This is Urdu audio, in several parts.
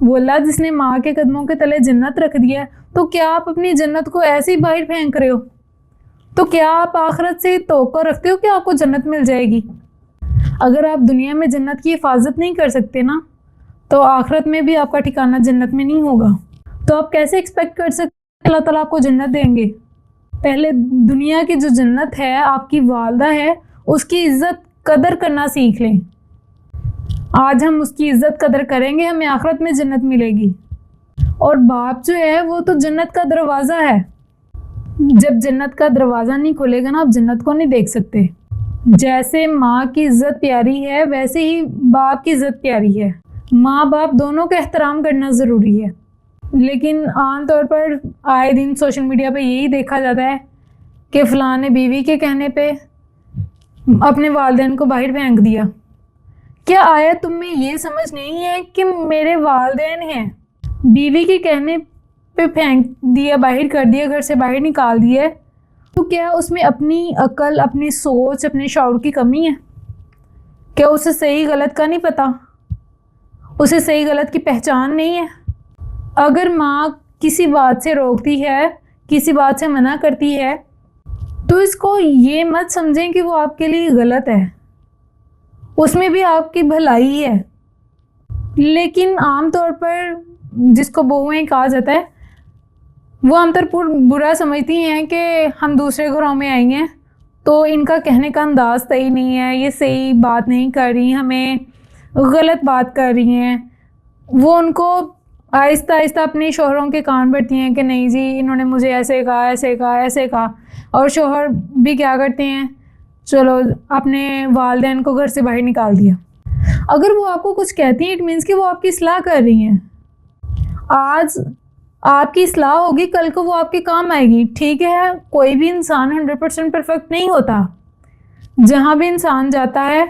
وہ اللہ جس نے ماں کے قدموں کے تلے جنت رکھ دیا ہے، تو کیا آپ اپنی جنت کو ایسے ہی باہر پھینک رہے ہو؟ تو کیا آپ آخرت سے توقع رکھتے ہو کہ آپ کو جنت مل جائے گی؟ اگر آپ دنیا میں جنت کی حفاظت نہیں کر سکتے نا، تو آخرت میں بھی آپ کا ٹھکانہ جنت میں نہیں ہوگا۔ تو آپ کیسے ایکسپیکٹ کر سکتے ہیں اللہ تعالیٰ آپ کو جنت دیں گے؟ پہلے دنیا کی جو جنت ہے، آپ کی والدہ ہے، اس کی عزت قدر کرنا سیکھ لیں۔ آج ہم اس کی عزت قدر کریں گے، ہمیں آخرت میں جنت ملے گی۔ اور باپ جو ہے وہ تو جنت کا دروازہ ہے۔ جب جنت کا دروازہ نہیں کھلے گا نا، آپ جنت کو نہیں دیکھ سکتے۔ جیسے ماں کی عزت پیاری ہے، ویسے ہی باپ کی عزت پیاری ہے۔ ماں باپ دونوں کا احترام کرنا ضروری ہے، لیکن عام طور پر آئے دن سوشل میڈیا پہ یہی دیکھا جاتا ہے کہ فلاں نے بیوی کے کہنے پہ اپنے والدین کو باہر پھینک دیا۔ کیا آیا تم میں یہ سمجھ نہیں ہے کہ میرے والدین ہیں؟ بیوی کے کہنے پہ پھینک دیا، باہر کر دیا، گھر سے باہر نکال دیا، تو کیا اس میں اپنی عقل، اپنی سوچ، اپنے شعور کی کمی ہے؟ کیا اسے صحیح غلط کا نہیں پتہ؟ اسے صحیح غلط کی پہچان نہیں ہے؟ اگر ماں کسی بات سے روکتی ہے، کسی بات سے منع کرتی ہے، تو اس کو یہ مت سمجھیں کہ وہ آپ کے لیے غلط ہے، اس میں بھی آپ کی بھلائی ہے۔ لیکن عام طور پر جس کو بہویں کہا جاتا ہے، وہ عام طور پر برا سمجھتی ہیں کہ ہم دوسرے گھروں میں آئی ہیں تو ان کا کہنے کا انداز صحیح نہیں ہے، یہ صحیح بات نہیں کر رہی، ہمیں غلط بات کر رہی ہیں۔ وہ ان کو آہستہ آہستہ اپنے شوہروں کے کان بھرتی ہیں کہ نہیں جی، انہوں نے مجھے ایسے کہا، ایسے کہا، ایسے کہا۔ اور شوہر بھی کیا کرتے ہیں، چلو اپنے والدین کو گھر سے باہر نکال دیا۔ اگر وہ آپ کو کچھ کہتی ہیں، اٹ مینس کہ وہ آپ کی اصلاح کر رہی ہیں۔ آج آپ کی اصلاح ہوگی، کل کو وہ آپ کے کام آئے گی۔ ٹھیک ہے، کوئی بھی انسان 100% پرفیکٹ نہیں ہوتا۔ جہاں بھی انسان جاتا ہے،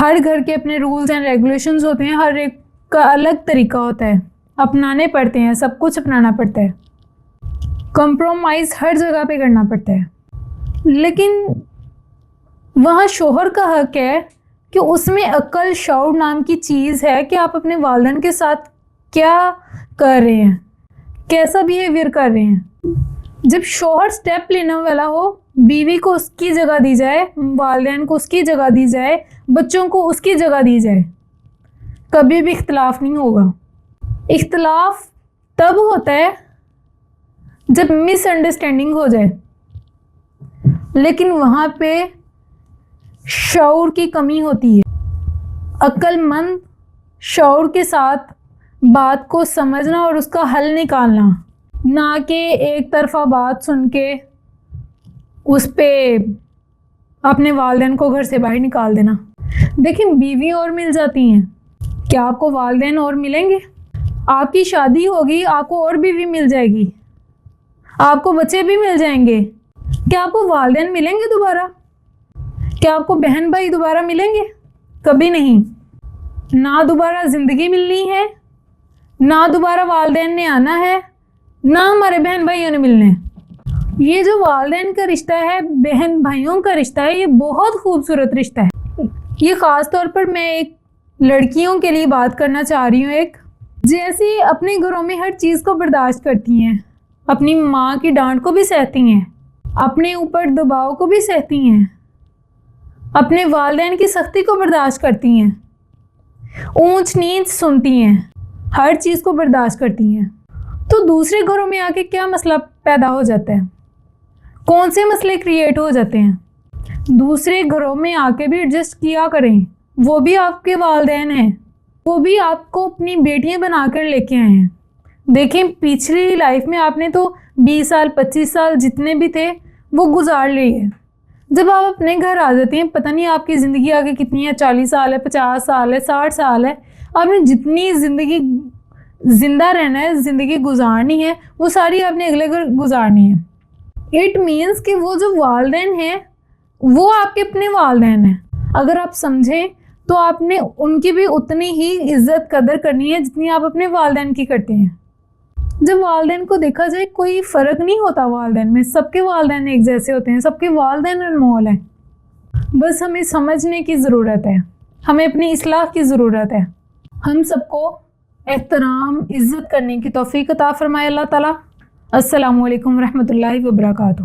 ہر گھر کے اپنے رولز اینڈ ریگولیشنز ہوتے ہیں، ہر ایک کا الگ طریقہ ہوتا ہے، اپنانے پڑتے ہیں، سب کچھ اپنانا پڑتا ہے، کمپرومائز ہر جگہ پہ کرنا پڑتا ہے۔ لیکن وہاں شوہر کا حق ہے کہ اس میں عقل، شعور نام کی چیز ہے کہ آپ اپنے والدین کے ساتھ کیا کر رہے ہیں، کیسا بیہیویئر کر رہے ہیں۔ جب شوہر سٹیپ لینے والا ہو، بیوی کو اس کی جگہ دی جائے، والدین کو اس کی جگہ دی جائے، بچوں کو اس کی جگہ دی جائے، کبھی بھی اختلاف نہیں ہوگا۔ اختلاف تب ہوتا ہے جب مس انڈرسٹینڈنگ ہو جائے، لیکن وہاں پہ شعور کی کمی ہوتی ہے۔ عقل مند شعور کے ساتھ بات کو سمجھنا اور اس کا حل نکالنا، نہ کہ ایک طرفہ بات سن کے اس پہ اپنے والدین کو گھر سے باہر نکال دینا۔ دیکھیں، بیوی اور مل جاتی ہیں، کیا آپ کو والدین اور ملیں گے؟ آپ کی شادی ہوگی، آپ کو اور بیوی مل جائے گی، آپ کو بچے بھی مل جائیں گے، کیا آپ کو والدین ملیں گے دوبارہ؟ کیا آپ کو بہن بھائی دوبارہ ملیں گے؟ کبھی نہیں۔ نہ دوبارہ زندگی ملنی ہے، نہ دوبارہ والدین نے آنا ہے، نہ ہمارے بہن بھائیوں نے ملنے ہیں۔ یہ جو والدین کا رشتہ ہے، بہن بھائیوں کا رشتہ ہے، یہ بہت خوبصورت رشتہ ہے۔ یہ خاص طور پر میں ایک لڑکیوں کے لیے بات کرنا چاہ رہی ہوں۔ ایک جیسے اپنے گھروں میں ہر چیز کو برداشت کرتی ہیں، اپنی ماں کی ڈانٹ کو بھی سہتی ہیں، اپنے اوپر دباؤ کو بھی سہتی ہیں، اپنے والدین کی سختی کو برداشت کرتی ہیں، اونچ نیچ سنتی ہیں، ہر چیز کو برداشت کرتی ہیں، تو دوسرے گھروں میں آ کے کیا مسئلہ پیدا ہو جاتا ہے؟ کون سے مسئلے کریٹ ہو جاتے ہیں؟ دوسرے گھروں میں آ کے بھی ایڈجسٹ کیا کریں، وہ بھی آپ کے والدین ہیں، وہ بھی آپ کو اپنی بیٹیاں بنا کر لے کے آئے ہیں۔ دیکھیں، پچھلی لائف میں آپ نے تو 20 سال 25 سال جتنے بھی تھے وہ گزار لیے ہیں۔ جب آپ اپنے گھر آ جاتے ہیں، پتہ نہیں آپ کی زندگی آگے کتنی ہے، 40 سال ہے، 50 سال ہے، 60 سال ہے، آپ نے جتنی زندگی زندہ رہنا ہے، زندگی گزارنی ہے، وہ ساری آپ نے اگلے گھر گزارنی ہے۔ اٹ مینس کہ وہ جو والدین ہیں وہ آپ کے اپنے والدین ہیں۔ اگر آپ سمجھیں تو آپ نے ان کی بھی اتنی ہی عزت قدر کرنی ہے جتنی آپ اپنے والدین کی کرتے ہیں۔ جب والدین کو دیکھا جائے، کوئی فرق نہیں ہوتا والدین میں، سب کے والدین ایک جیسے ہوتے ہیں، سب کے والدین انمول ہیں۔ بس ہمیں سمجھنے کی ضرورت ہے، ہمیں اپنی اصلاح کی ضرورت ہے۔ ہم سب کو احترام عزت کرنے کی توفیق عطا فرمائے اللہ تعالیٰ۔ السلام علیکم ورحمۃ اللہ وبرکاتہ۔